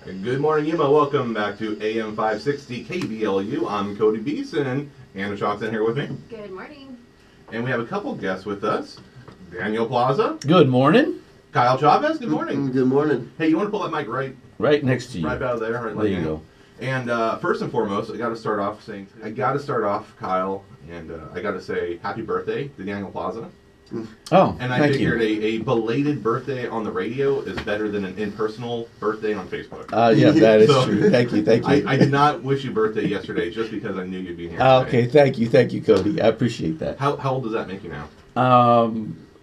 Good morning, Yuma. Welcome back to AM 560 KBLU. I'm Cody Beeson. Anna Chalk's in here with me. Good morning. And we have a couple guests with us. Daniel Plaza. Good morning. Kyle Chavez. Good morning. Good morning. Hey, you want to pull that mic right next to you. right out of there? Right there you go. And first and foremost, I got to start off, Kyle, and I got to say happy birthday to Daniel Plaza. Oh, And I thank figured you. a belated birthday on the radio is better than an impersonal birthday on Facebook. Yeah, that is So, true. Thank you. I did not wish you birthday yesterday just because I knew you'd be here. Okay, thank you, Cody. I appreciate that. How old does that make you now?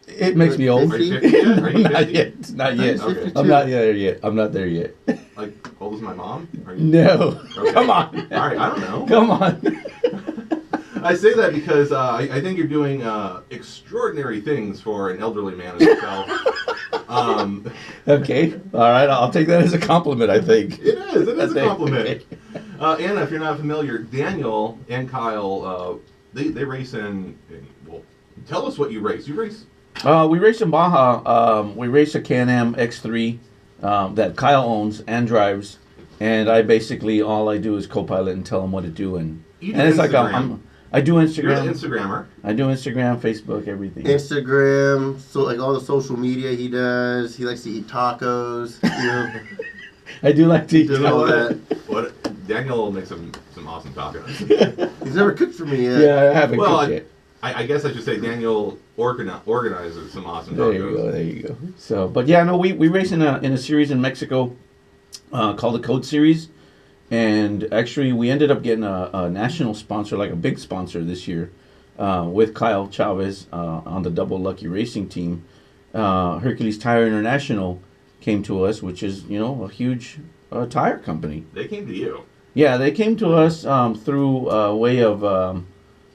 It makes me old. Are you 50 yet? Are you 50? Not yet. Not yet. Okay. I'm not there yet. I'm not there yet. Like old as my mom? Are you... No. Okay. Come on. All right, I don't know. Come on. I say that because I think you're doing extraordinary things for an elderly man as yourself. Okay. All right. I'll take that as a compliment, I think. It is a compliment. Okay. Anna, if you're not familiar, Daniel and Kyle, they race well, tell us what you race. You race... We race in Baja. We race a Can-Am X3 that Kyle owns and drives. And I basically, all I do is co-pilot and tell him what to do. And You do it's Instagram. like I do Instagram. You're an Instagrammer. I do Instagram, Facebook, everything. Instagram, so like all the social media he does. He likes to eat tacos. You know, I do like to eat. do all that. What Daniel will make some awesome tacos. He's never cooked for me yet. Yeah, I haven't Well, cooked yet. I guess I should say Daniel organizes some awesome There tacos. you go. There you go. So, but yeah, no, we race in a series in Mexico called the Code Series, and actually we ended up getting a national sponsor, like a big sponsor this year, with Kyle Chavez on the Double Lucky Racing team. Hercules Tire International came to us, which is a huge tire company. They came to you. Yeah, they came to us through a way of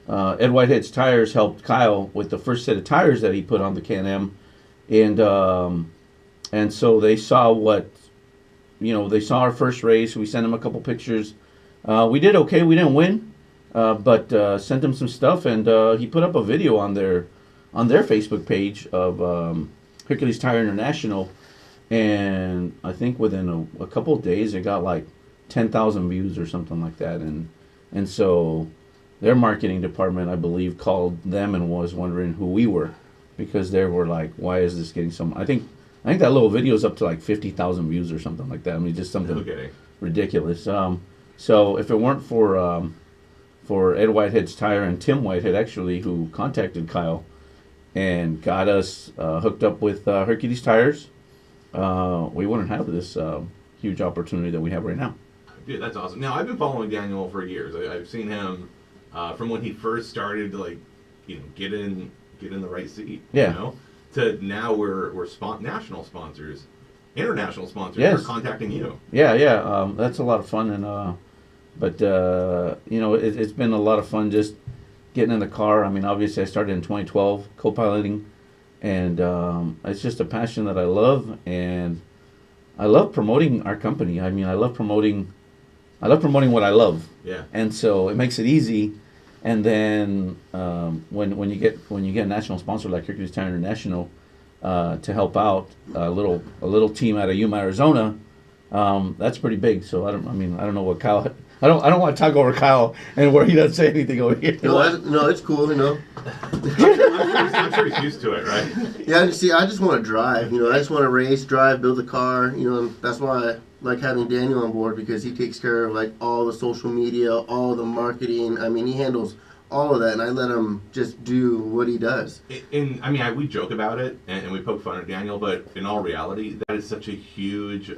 Ed Whitehead's Tires helped Kyle with the first set of tires that he put on the Can-Am, and so they saw they saw our first race. We sent him a couple pictures. We did okay. We didn't win, but sent him some stuff, and he put up a video on their Facebook page of Hercules Tire International, and I think within a couple of days it got like 10,000 views or something like that, and so their marketing department, I believe, called them and was wondering who we were, because they were like, "Why is this getting so much?" I think that little video is up to like 50,000 views or something like that. I mean, just something ridiculous. So if it weren't for Ed Whitehead's Tire and Tim Whitehead actually, who contacted Kyle and got us hooked up with Hercules Tires, we wouldn't have this huge opportunity that we have right now. Dude, that's awesome. Now, I've been following Daniel for years. I've seen him from when he first started to get in the right seat. Yeah. To now we're national sponsors, international sponsors. Yes. Are contacting you. Yeah. That's a lot of fun, and but it's been a lot of fun just getting in the car. I mean, obviously, I started in 2012 co-piloting, and it's just a passion that I love, and I love promoting our company. I mean, I love promoting what I love. Yeah. And so it makes it easy. And then when you get a national sponsor like Hercules Tire International to help out a little team out of Yuma, Arizona, that's pretty big. So I don't know what Kyle. I don't want to talk over Kyle and where he doesn't say anything over here. No, it's cool. I'm sure he's used to it, right? Yeah, see, I just want to drive. I just want to race, drive, build a car. And that's why I like having Daniel on board, because he takes care of like all the social media, all the marketing. I mean, he handles all of that, and I let him just do what he does. We joke about it and we poke fun at Daniel, but in all reality, that is such a huge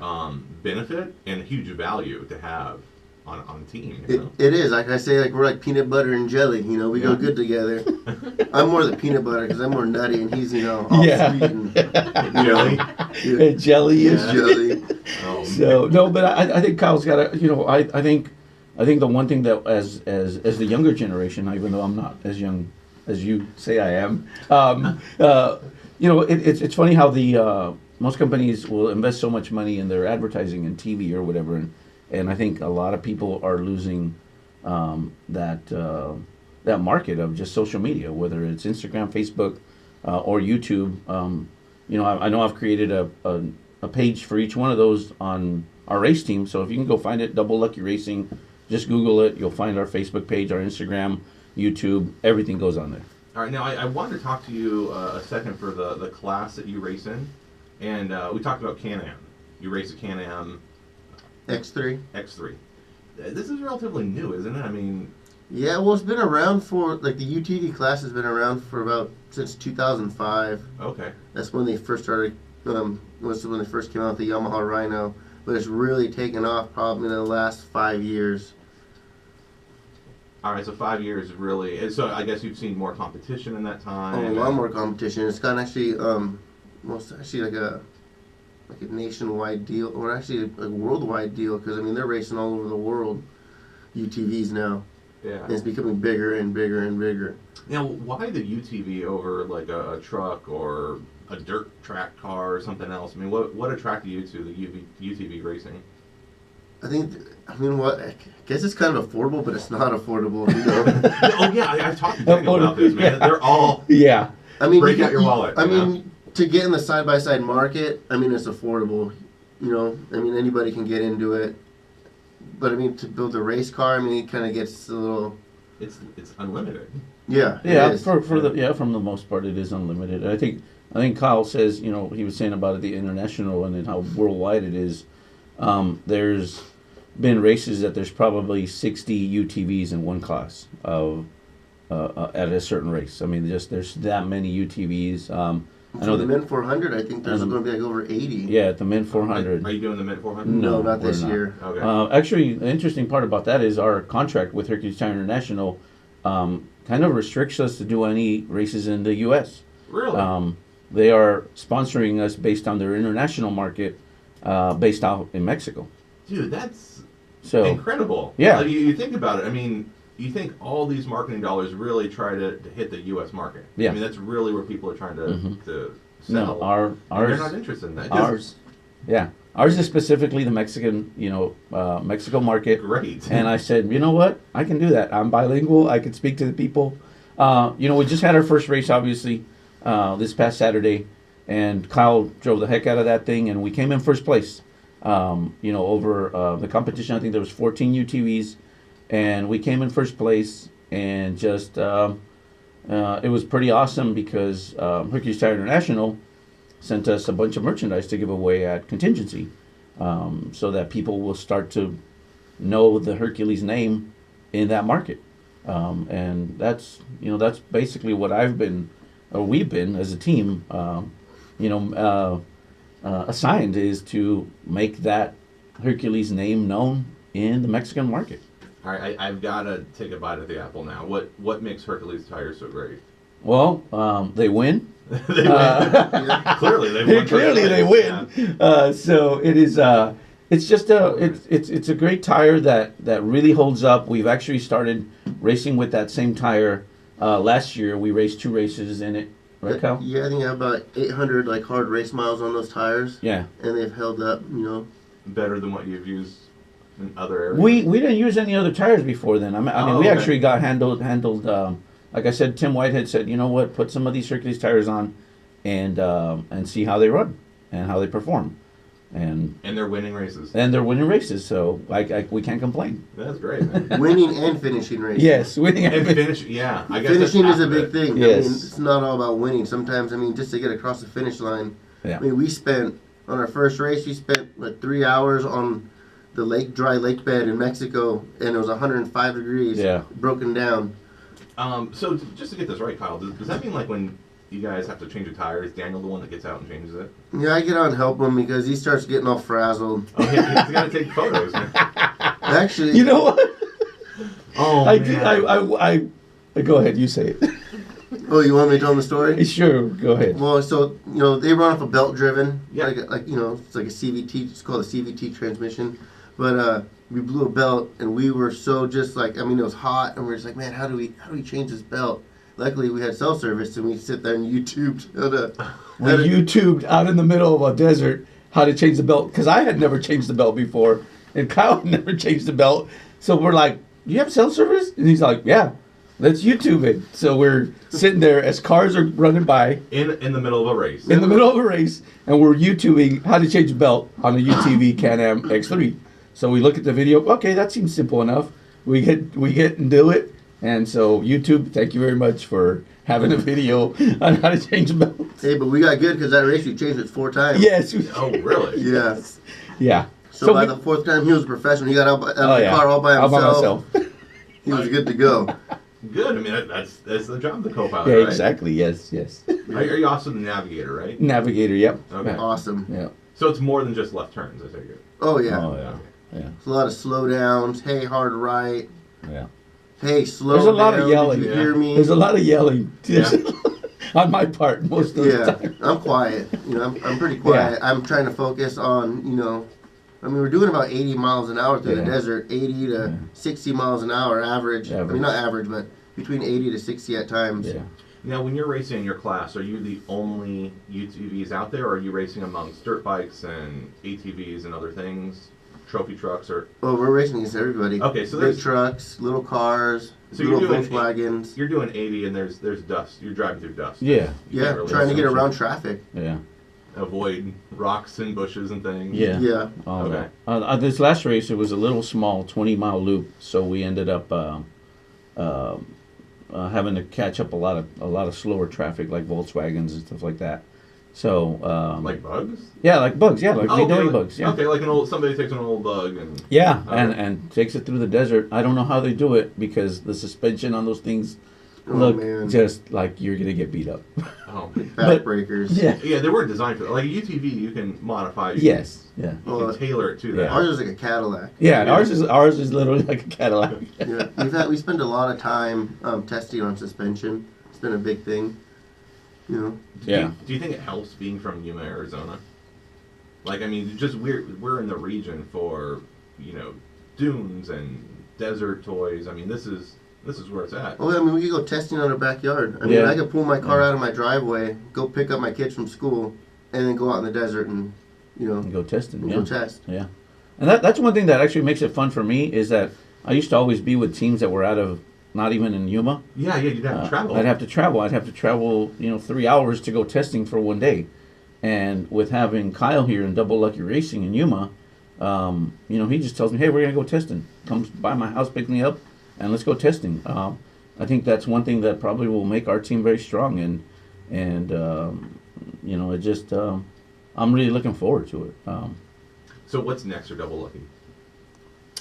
benefit and a huge value to have on a team. It is. Like I say, like we're like peanut butter and jelly. We go good together. I'm more the peanut butter because I'm more nutty, and he's all sweet and Jelly. And jelly is jelly. Oh, so no, but I think Kyle's got to. I think the one thing that as the younger generation, even though I'm not as young as you say I am, it's funny how the most companies will invest so much money in their advertising and TV or whatever, and I think a lot of people are losing that market of just social media, whether it's Instagram, Facebook, or YouTube. I know I've created a page for each one of those on our race team. So if you can go find it, Double Lucky Racing, just Google it. You'll find our Facebook page, our Instagram, YouTube. Everything goes on there. All right, now I wanted to talk to you a second for the class that you race in, and we talked about Can-Am. You race a Can-Am X3. X3. This is relatively new, isn't it? I mean, Yeah, well, it's been around for, like, the UTV class has been around for about, since 2005. okay. That's when they first started, was when they first came out with the Yamaha Rhino. But it's really taken off probably in the last 5 years. All right, so 5 years really. And so I guess you've seen more competition in that time. Oh, a lot more competition. It's gotten actually, well, it's actually like a nationwide deal, or actually a worldwide deal, because, I mean, they're racing all over the world, UTVs now. Yeah. And it's becoming bigger and bigger and bigger. Now, why the UTV over like a truck or a dirt track car or something else? I mean, what attracted you to the UTV racing? I guess it's kind of affordable, but it's not affordable. Oh yeah, I've talked to Daniel about this, man. They're all I mean, break out your wallet. I mean, to get in the side-by-side market, I mean, it's affordable. I mean, anybody can get into it. But I mean, to build a race car, I mean, it kind of gets a little. It's unlimited. Yeah. From the most part, it is unlimited. I think Kyle says, he was saying about it, the international and then how worldwide it is. There's been races that there's probably 60 UTVs in one class of at a certain race. I mean, there's that many UTVs. I know the Mint 400. I think there's going to be like over 80. Yeah, at the Mint 400. Are you doing the Mint 400? No, not this year. Okay. Actually, the interesting part about that is our contract with Hercules Tire International kind of restricts us to do any races in the U.S. Really? They are sponsoring us based on their international market, based out in Mexico. Dude, that's incredible. Yeah. Like, you think about it. I mean, you think all these marketing dollars really try to hit the U.S. market. Yeah. I mean, that's really where people are trying to sell. No, ours. They're not interested in that. Ours is specifically the Mexican, Mexico market. Great. And I said, you know what? I can do that. I'm bilingual. I can speak to the people. We just had our first race, obviously, this past Saturday, and Kyle drove the heck out of that thing, and we came in first place. Over the competition, I think there was 14 UTVs, and we came in first place, and just it was pretty awesome because Hercules Tire International sent us a bunch of merchandise to give away at contingency, so that people will start to know the Hercules name in that market, and that's basically what we've been as a team, assigned, is to make that Hercules name known in the Mexican market. All right, I've got to take a bite of the apple now. What makes Hercules tires so great? Well, they win. They win. Clearly, they win. They win. Yeah. So it is. It's just it's a great tire that really holds up. We've actually started racing with that same tire. Last year we raced 2 races in it. Right, Kyle? Yeah, I think I have about 800 hard race miles on those tires. Yeah. And they've held up, Better than what you've used in other areas. We didn't use any other tires before then. We okay. actually got handled. Like I said, Tim Whitehead said, you know what, put some of these Hercules tires on, and see how they run and how they perform, and they're winning races. So we can't complain. That's great, man. Winning and finishing races. Yes, winning and finish. Yeah, I guess finishing is a big thing. Yes. It's not all about winning. Sometimes, just to get across the finish line. Yeah. We spent on our first race. We spent 3 hours on the dry lake bed in Mexico, and it was 105 degrees. Yeah. Broken down. So just to get this right, Kyle, does that mean when you guys have to change a tire, is Daniel the one that gets out and changes it? Yeah, I get out and help him because he starts getting all frazzled. Oh, he's got to take photos, man. Actually, you know what? Oh, man. I go ahead. You say it. Oh, you want me to tell him the story? Sure, go ahead. Well, so they run off a belt driven. Yeah. It's like a CVT. It's called a CVT transmission. But we blew a belt, and we were so just it was hot, and we were just like, man, how do we change this belt? Luckily, we had cell service, and we sit there and YouTubed YouTubed out in the middle of a desert how to change the belt, because I had never changed the belt before, and Kyle had never changed the belt. So we're like, do you have cell service? And he's like, yeah. let's YouTube it. So we're sitting there as cars are running by In the middle of a race. in the middle of a race, and we're YouTubing how to change a belt on a UTV Can-Am X3. So we look at the video. Okay, that seems simple enough. We get and do it. And so YouTube, thank you very much for having a video on how to change a belt. Hey, but we got good because that race we changed it 4 times. Yes. Oh, really? Yeah. Yeah. So by we- the 4th time, he was a professional. He got out of the yeah. car all by All himself. by myself. He was good to go. Good. I mean, that's the job of the co-pilot, Yeah, right? exactly. Yes. Are you also the navigator, right? Navigator. Yep. Okay. Yeah. Awesome. Yeah. So it's more than just left turns, I take it. Oh, yeah. Oh yeah. Yeah. It's a lot of slow downs. Hey, hard right. Yeah. Hey, slow There's a lot of down. yelling. Did you Yeah. hear me? There's a lot of yelling Yeah. on my part most of the Yeah, time. I'm quiet. I'm pretty quiet. I'm trying to focus on, I mean, we're doing about 80 miles an hour through the Yeah. desert, 80 to 60 miles an hour average. I Average. mean, not average, but between 80 to 60 at times. Yeah. Now, when you're racing in your class, are you the only UTVs out there, or are you racing amongst dirt bikes and ATVs and other things, trophy trucks, or? Oh, we're racing against everybody. Okay, so Big there's trucks, little cars, So little you're doing Volkswagens. you're doing 80, and there's dust. You're driving through dust. Yeah. You Yeah, can't really trying to get avoid- around traffic. Yeah. avoid rocks and bushes and things. Yeah. Yeah. All Okay. that. This last race, it was a little small 20-mile loop, so we ended up having to catch up a lot of slower traffic, like Volkswagens and stuff like that. So Like bugs. yeah, like bugs. Yeah, like okay, doing like, bugs. Yeah. Okay, like somebody takes an old bug and. Yeah, Okay. and takes it through the desert. I don't know how they do it because the suspension on those things Oh, look man. just like you're gonna get beat up. Oh. Backbreakers. Yeah. Yeah, they weren't designed for that. Like a UTV, you can modify. You Yes. Yeah. Can, you can tailor it to that. Yeah. Ours is like a Cadillac. Yeah. Yeah. Ours is literally like a Cadillac. Yeah, we spend a lot of time testing on suspension. It's been a big thing. Yeah. Do you think it helps being from Yuma, Arizona? Like, I mean, just we're in the region for dunes and desert toys. I mean, this is where it's at. Oh, I mean, we could go testing on our backyard. I mean, Yeah. I could pull my car out of my driveway, go pick up my kids from school, and then go out in the desert and, And go testing. go Yeah. test. Yeah. And that's one thing that actually makes it fun for me is that I used to always be with teams that were out of not even in Yuma. Yeah, you'd have to travel. I'd have to travel, 3 hours to go testing for one day. And with having Kyle here in Double Lucky Racing in Yuma, he just tells me, hey, we're going to go testing. Comes by my house, pick me up, and let's go testing. I think that's one thing that probably will make our team very strong. And it just, I'm really looking forward to it. So what's next for Double Lucky?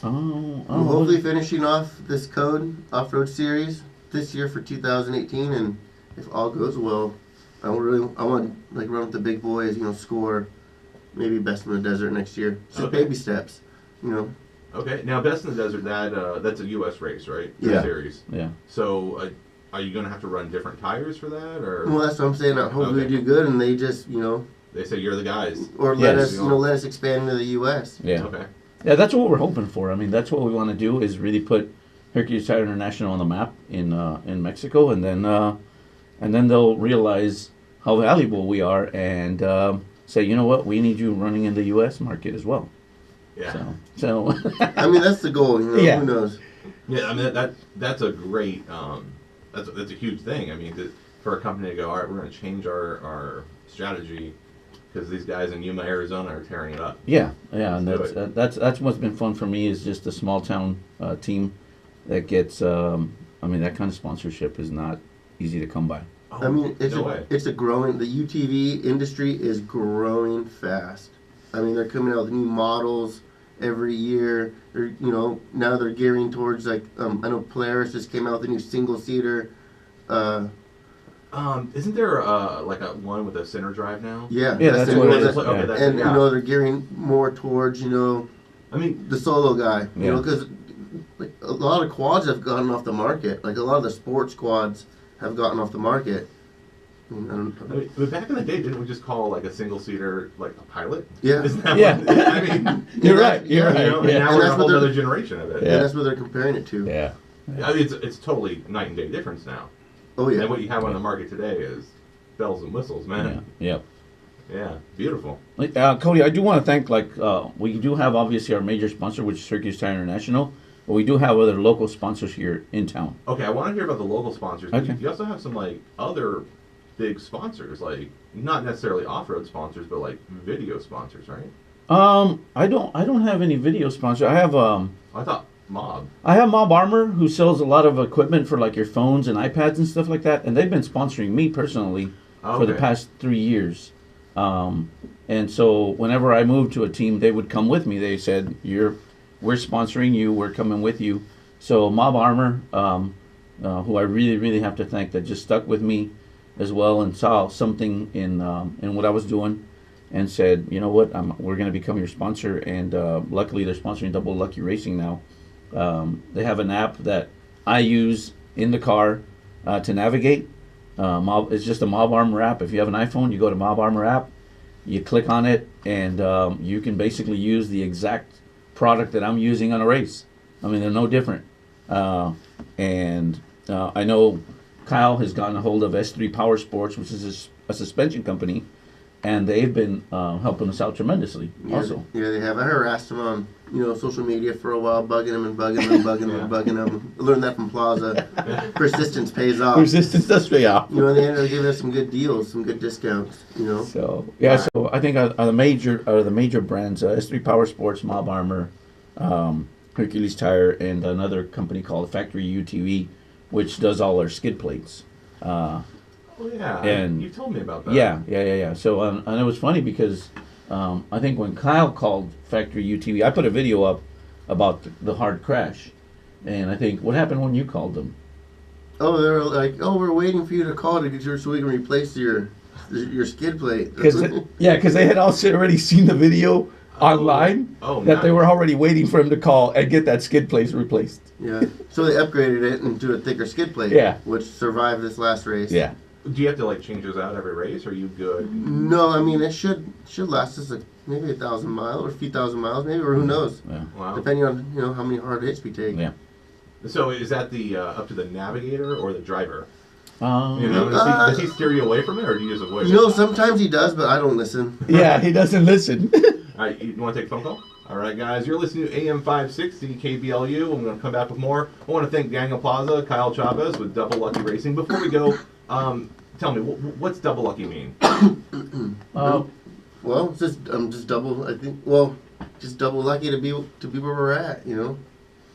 We're hopefully finishing off this code Offroad Series this year for 2018, and if all goes well, I want to run with the big boys, score maybe best in the desert next year. Just Okay. baby steps, Okay, now Best in the Desert, that's a U.S. race, right? Yeah. Series. Yeah. So are you going to have to run different tires for that, or Well, that's what I'm saying. I hope we Okay. do good, and they just they say you're the guys? or let Yes. us let us expand into the U.S. Yeah. Okay. Yeah, that's what we're hoping for. I mean, that's what we want to do is really put Hercules Tire International on the map in Mexico, and then they'll realize how valuable we are and say, you know what, we need you running in the U.S. market as well. Yeah. So I mean, that's the goal. Yeah. Who knows? Yeah, I mean that's a great that's a huge thing. I mean, for a company to go, all right, we're going to change our strategy because these guys in Yuma, Arizona, are tearing it up. yeah, and Let's do that's what's been fun for me is just a small town team that gets. I mean, that kind of sponsorship is not easy to come by. Oh, I mean, no way. it's a growing. The UTV industry is growing fast. I mean, they're coming out with new models every year. They're now they're gearing towards I know Polaris just came out with a new single seater. Isn't there like a one with a center drive now? Yeah, Yeah, that's the what new it one is. that- Okay, that's And yeah. they're gearing more towards I mean, the solo guy. Yeah. Because a lot of quads have gotten off the market. Like a lot of the sports quads have gotten off the market. but back in the day, didn't we just call like a single seater like a pilot? Yeah. Isn't that Yeah. what, I mean, You're right. You're and right. now Yeah. we're in And a that's whole what they're- other generation of it. Yeah. And that's what they're comparing it to. Yeah. I mean, it's totally night and day difference now. Oh yeah. And what you have on the market today is bells and whistles, Yeah. man. Yeah. Yeah, beautiful. Cody, I do want to thank, we do have obviously our major sponsor, which is Hercules Tire International, But we do have other local sponsors here in town. Okay, I want to hear about the local sponsors. But Okay. you also have some like other big sponsors, like not necessarily off-road sponsors, but like video sponsors, right? I don't have any video sponsor. I have I thought Mob. Mob Armor, who sells a lot of equipment for like your phones and iPads and stuff like that, and they've been sponsoring me personally for the Okay. past 3 years. And so whenever I moved to a team, they would come with me. They said, we're sponsoring you. We're coming with you. So Mob Armor, who I really, really have to thank, that just stuck with me as well and saw something in what I was doing and said, you know what, we're going to become your sponsor. And luckily, they're sponsoring Double Lucky Racing now. They have an app that I use in the car to navigate. It's just a Mob Armor app. If you have an iPhone, you go to Mob Armor app, you click on it, and you can basically use the exact product that I'm using on a race. I mean, they're no different. And I know Kyle has gotten a hold of S3 Power Sports, which is a suspension company, and they've been helping us out tremendously. Yeah, Also, yeah, they have. I harassed him on social media for a while, bugging him and bugging him and bugging him and bugging him. I learned that from Plaza. Persistence pays off. resistance does pay off. They ended up giving us some good deals, some good discounts. So yeah, so I think the major brands: S3 Power Sports, Mob Armor, Hercules Tire, and another company called Factory UTV, which does all our skid plates. Oh yeah, And- you told me about that. Yeah. So and it was funny because I think when Kyle called Factory UTV, I put a video up about the hard crash, and I think what happened when you called them? Oh, they were like, we're waiting for you to call to get your so we can replace your skid plate. Because they had also already seen the video online that they nice. were already waiting for him to call and get that skid plate replaced. Yeah. So they upgraded it into a thicker skid plate. Yeah. Which survived this last race. Yeah. Do you have to like change those out every race? Or are you good? No, I mean it should last us maybe 1,000 miles or a few thousand miles, maybe, or who knows, Yeah. Wow. depending on how many hard hits we take. Yeah. So is that the up to the navigator or the driver? Um, Does he steer you away from it, or do you just avoid it? Sometimes he does, but I don't listen. yeah, he doesn't listen. All right, you want to take a phone call? All right, guys, you're listening to AM 560 KBLU. I'm going to come back with more. I want to thank Daniel Plaza, Kyle Chavez with Double Lucky Racing. Before we go, tell me, what's Double Lucky mean? Well, it's just double. I think. Well, just double lucky to be where we're at.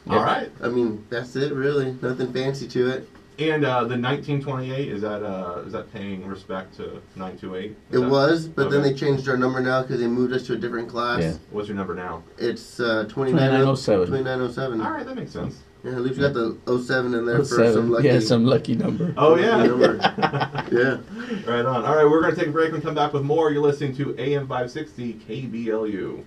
All right. I mean, that's it, really. Nothing fancy to it. And the 1928, is that paying respect to 928? It was, but then okay. they changed our number now because they moved us to a different class. Yeah. What's your number now? It's 2907. 2907. All right, that makes sense. Yeah, at least we got the 07 in there for 07. some lucky. Yeah, some lucky number. Oh, yeah. number. Yeah. Right on. All right, we're going to take a break and come back with more. You're listening to AM 560 KBLU.